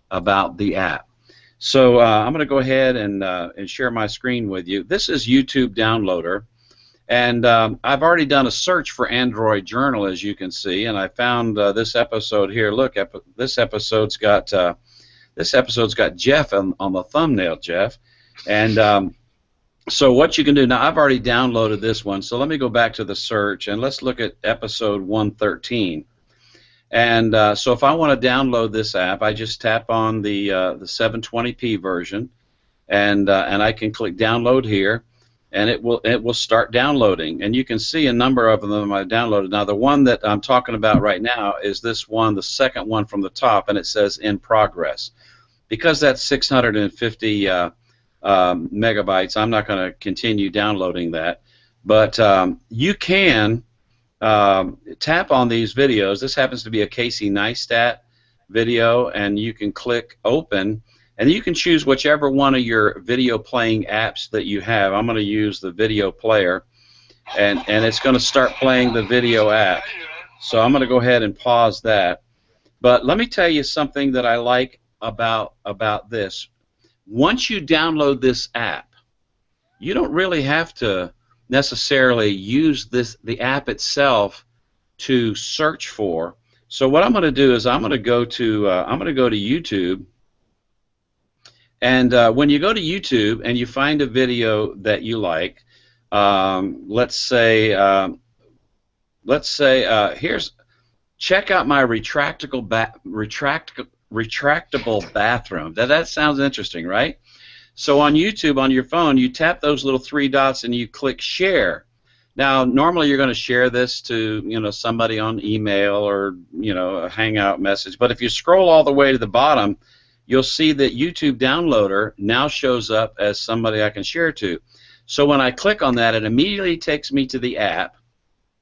about the app. So I'm going to go ahead and share my screen with you. This is YouTube Downloader. And I've already done a search for Android Journal, as you can see, and I found this episode here. Look, this episode's got Jeff on the thumbnail, Jeff. And so what you can do now, I've already downloaded this one, so let me go back to the search and let's look at episode 113. And so if I want to download this app, I just tap on the 720p version, and I can click download here, and it will start downloading. And you can see a number of them I've downloaded. Now the one that I'm talking about right now is this one, the second one from the top, and it says in progress. Because that's 650 megabytes, I'm not going to continue downloading that. But you can tap on these videos. This happens to be a Casey Neistat video, and you can click open, and you can choose whichever one of your video playing apps that you have. I'm going to use the video player, and it's going to start playing the video app. So I'm going to go ahead and pause that. But let me tell you something that I like about this. Once you download this app, you don't really have to necessarily use the app itself to search for. So what I'm going to do is I'm going to go to YouTube, and when you go to YouTube and you find a video that you like, let's say here's, check out my retractable bathroom. That sounds interesting, right? So on YouTube, on your phone, you tap those little 3 dots and you click share. Now, normally you're going to share this to somebody on email or a Hangout message. But if you scroll all the way to the bottom, you'll see that YouTube Downloader now shows up as somebody I can share to. So when I click on that, it immediately takes me to the app,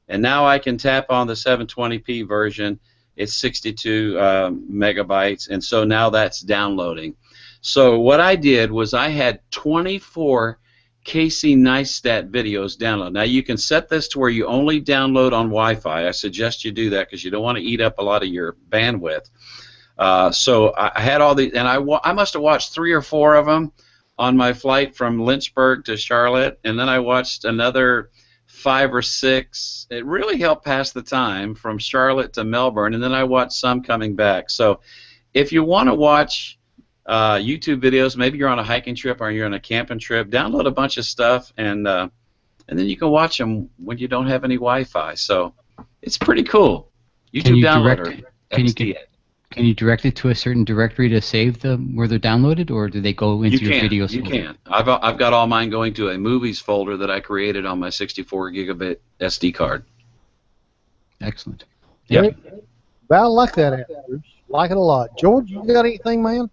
and now I can tap on the 720p version. It's 62 megabytes, and so now that's downloading. So what I did was I had 24 Casey Neistat videos download. Now you can set this to where you only download on Wi-Fi. I suggest you do that because you don't want to eat up a lot of your bandwidth. So I had all these, and I must have watched 3 or 4 of them on my flight from Lynchburg to Charlotte, and then I watched another 5 or 6. It really helped pass the time from Charlotte to Melbourne, and then I watched some coming back. So if you want to watch YouTube videos. Maybe you're on a hiking trip or you're on a camping trip. Download a bunch of stuff, and then you can watch them when you don't have any Wi-Fi. So it's pretty cool. YouTube downloader. Can you direct it to a certain directory to save them where they're downloaded, or do they go into your videos? You can. I've got all mine going to a movies folder that I created on my 64 gigabit SD card. Excellent. Yep. Well, I like that app, Bruce. Like it a lot. George, you got anything, man?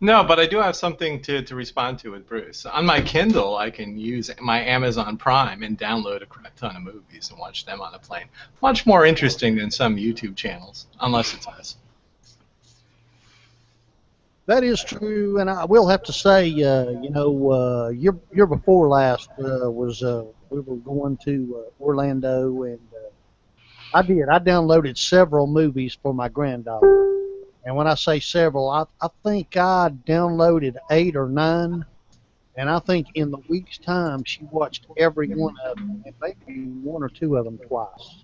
No, but I do have something to respond to with Bruce. On my Kindle, I can use my Amazon Prime and download a crap ton of movies and watch them on a plane. Much more interesting than some YouTube channels, unless it's us. That is true, and I will have to say, year before last was we were going to Orlando, and I downloaded several movies for my granddaughter. And when I say several, I think I downloaded 8 or 9, and I think in the week's time she watched every one of them, and maybe 1 or 2 of them twice.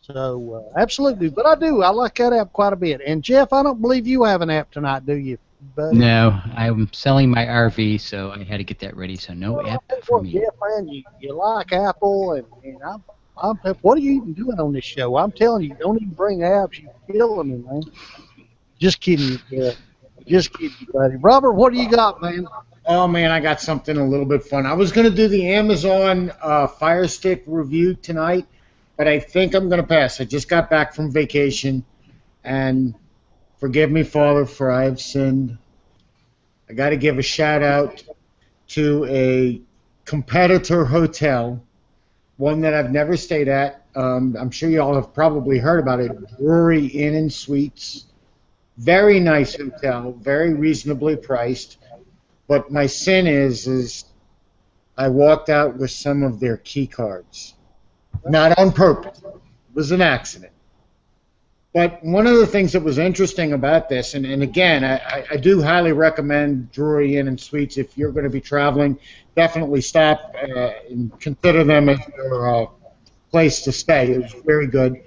So absolutely, but I like that app quite a bit. And Jeff, I don't believe you have an app tonight, do you, buddy? No, I'm selling my RV, so I had to get that ready. So no app for me. Jeff, man, you like Apple, and what are you even doing on this show? I'm telling you, don't even bring apps. You're killing me, man. Just kidding, just kidding, buddy. Robert, what do you got, man? Oh, man, I got something a little bit fun. I was going to do the Amazon Fire Stick review tonight, but I think I'm going to pass. I just got back from vacation, and forgive me, Father, for I have sinned. I got to give a shout-out to a competitor hotel, one that I've never stayed at. I'm sure you all have probably heard about it, Drury Inn and Suites. Very nice hotel, very reasonably priced. But my sin is I walked out with some of their key cards. Not on purpose. It was an accident. But one of the things that was interesting about this, and again, I do highly recommend Drury Inn and Suites if you're going to be traveling. Definitely stop and consider them as your place to stay. It was very good.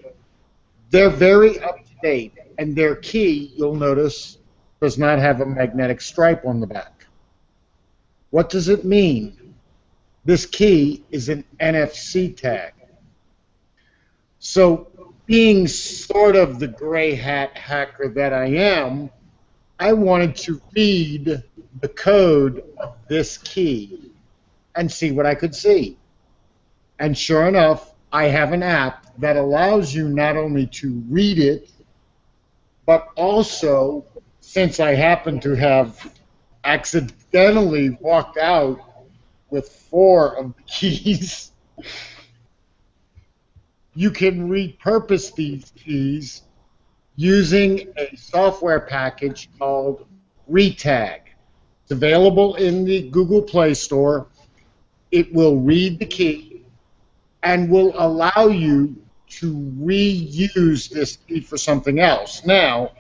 They're very up to date. And their key, you'll notice, does not have a magnetic stripe on the back. What does it mean? This key is an NFC tag. So, being sort of the gray hat hacker that I am, I wanted to read the code of this key and see what I could see. And sure enough, I have an app that allows you not only to read it, but also, since I happen to have accidentally walked out with 4 of the keys, you can repurpose these keys using a software package called Retag. It's available in the Google Play Store. It will read the key and will allow you to reuse this key for something else. Now,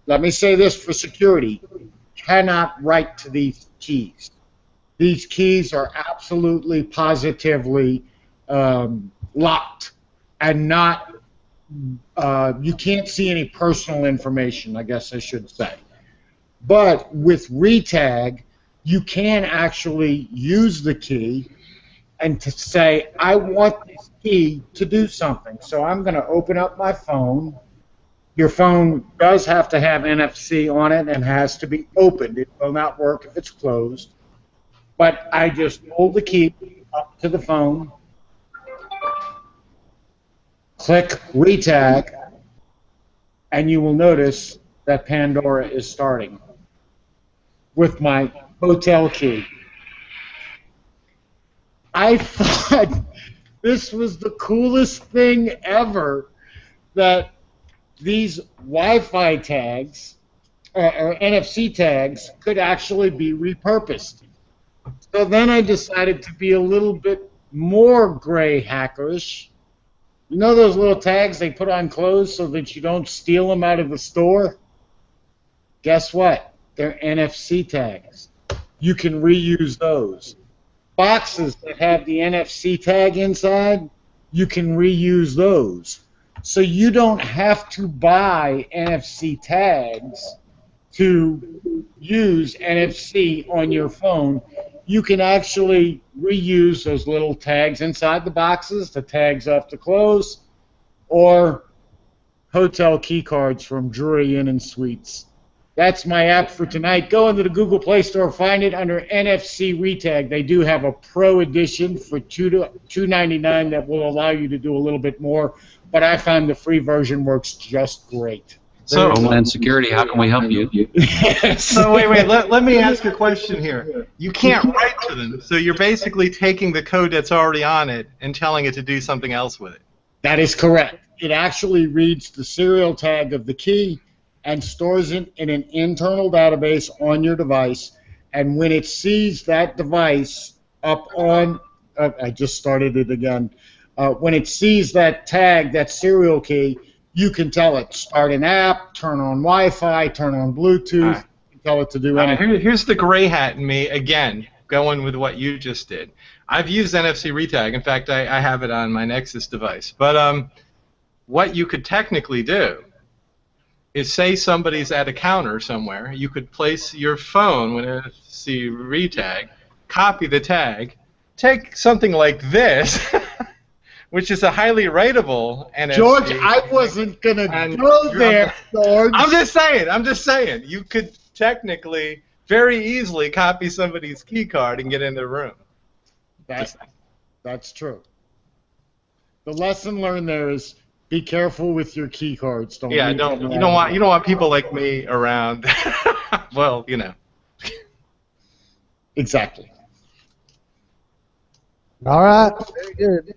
let me say this for security. You cannot write to these keys. These keys are absolutely, positively locked and not, you can't see any personal information, I guess I should say. But with Retag, you can actually use the key and to say, I want this key to do something. So I'm going to open up my phone. Your phone does have to have NFC on it and has to be opened. It will not work if it's closed. But I just hold the key up to the phone, click Retag, and you will notice that Pandora is starting with my hotel key. I thought this was the coolest thing ever, that these Wi-Fi tags or NFC tags could actually be repurposed. So then I decided to be a little bit more gray hackerish. You know those little tags they put on clothes so that you don't steal them out of the store? Guess what? They're NFC tags. You can reuse those. Boxes that have the NFC tag inside, you can reuse those. So you don't have to buy NFC tags to use NFC on your phone, you can actually reuse those little tags inside the boxes, the tags off the clothes, or hotel key cards from Drury Inn and Suites. That's my app for tonight. Go into the Google Play Store, find it under NFC Retag. They do have a Pro edition for $2.99 that will allow you to do a little bit more, but I found the free version works just great. So, Homeland Security, how can we help you? So wait, let me ask a question here. You can't write to them, so you're basically taking the code that's already on it and telling it to do something else with it. That is correct. It actually reads the serial tag of the key and stores it in an internal database on your device. And when it sees that device up on, I just started it again. When it sees that tag, that serial key, you can tell it start an app, turn on Wi-Fi, turn on Bluetooth, tell it to do anything. Here's the gray hat in me again, going with what you just did. I've used NFC Retag. In fact, I have it on my Nexus device. But what you could technically do is say somebody's at a counter somewhere. You could place your phone with NFC Retag, copy the tag, take something like this, which is a highly writable NFC. George, I wasn't going to go there, George. I'm just saying. You could technically very easily copy somebody's key card and get in their room. That's true. The lesson learned there is be careful with your key cards. You don't want people like me around. Well, you know. Exactly. All right, very good.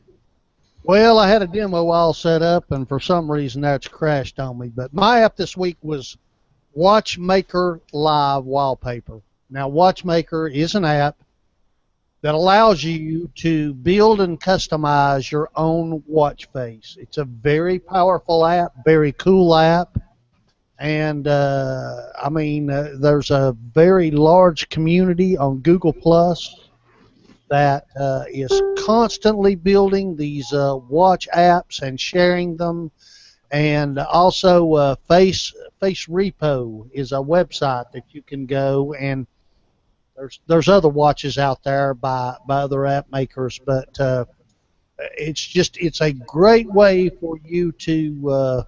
Well, I had a demo all set up, and for some reason that's crashed on me. But my app this week was Watchmaker Live Wallpaper. Now, Watchmaker is an app that allows you to build and customize your own watch face. It's a very powerful app, very cool app, and there's a very large community on Google Plus that is constantly building these watch apps and sharing them, and also Face Repo is a website that you can go and there's other watches out there by other app makers, but it's a great way for you to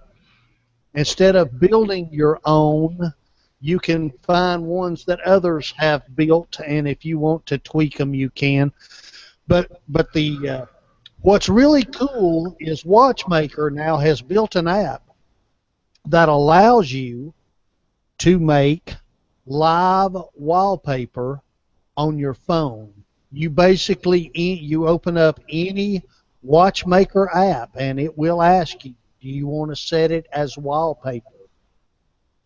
instead of building your own, you can find ones that others have built, and if you want to tweak them, you can. But the what's really cool is Watchmaker now has built an app that allows you to make live wallpaper on your phone. You basically you open up any Watchmaker app and it will ask you, do you want to set it as wallpaper?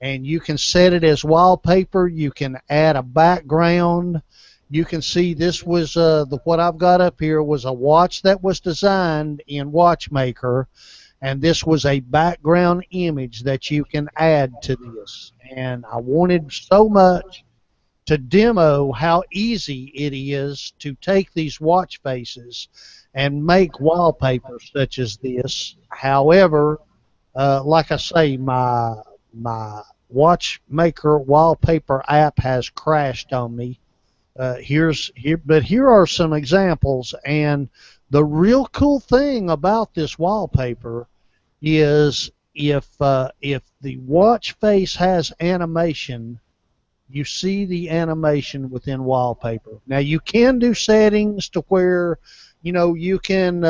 And you can set it as wallpaper. You can add a background. You can see this was what I've got up here was a watch that was designed in Watchmaker, and this was a background image that you can add to this. And I wanted so much to demo how easy it is to take these watch faces and make wallpaper such as this. However, like I say, my Watchmaker wallpaper app has crashed on me. But here are some examples, and the real cool thing about this wallpaper is if the watch face has animation, you see the animation within wallpaper. Now you can do settings to where you can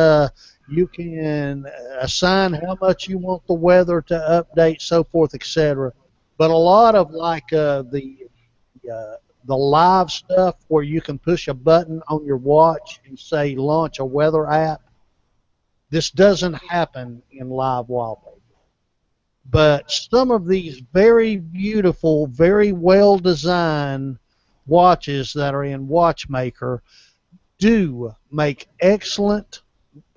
assign how much you want the weather to update, so forth, etc. But a lot of the live stuff where you can push a button on your watch and say launch a weather app, this doesn't happen in live wallpaper. But some of these very beautiful, very well designed watches that are in Watchmaker do make excellent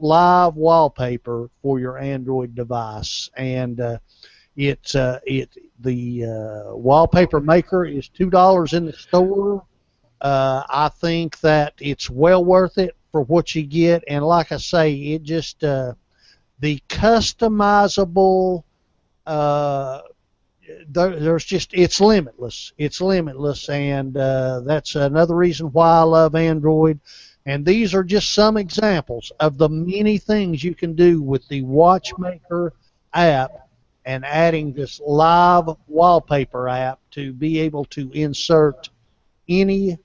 live wallpaper for your Android device, and the wallpaper maker is $2 in the store. I think that it's well worth it for what you get, and like I say, it just the customizable there's just it's limitless. It's limitless, and that's another reason why I love Android. And these are just some examples of the many things you can do with the Watchmaker app and adding this live wallpaper app to be able to insert any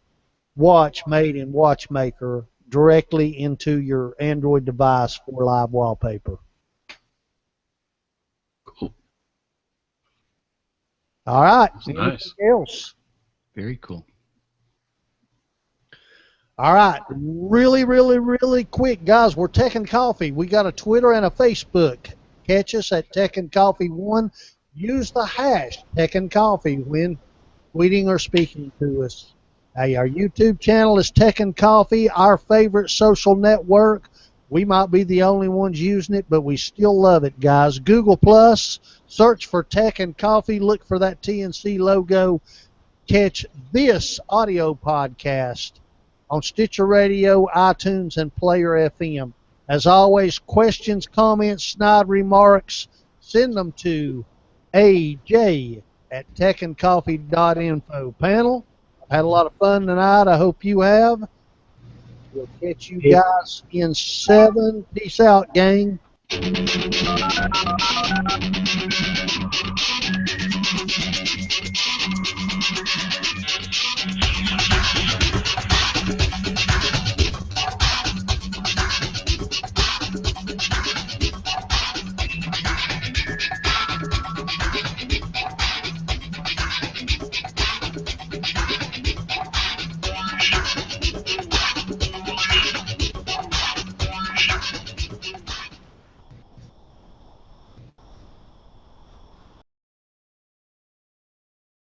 watch made in Watchmaker directly into your Android device for live wallpaper. Cool. All right. Nice. Anything else? Very cool. All right. Really, really, really quick, guys. We're Tech and Coffee. We got a Twitter and a Facebook. Catch us at Tech and Coffee 1. Use the hash Tech and Coffee when tweeting or speaking to us. Hey, our YouTube channel is Tech and Coffee, our favorite social network. We might be the only ones using it, but we still love it, guys. Google Plus, search for Tech and Coffee, look for that TNC logo. Catch this audio podcast on Stitcher Radio, iTunes, and Player FM. As always, questions, comments, snide remarks, send them to aj@techandcoffee.info. Panel, I've had a lot of fun tonight. I hope you have. We'll catch you guys in 7. Peace out, gang.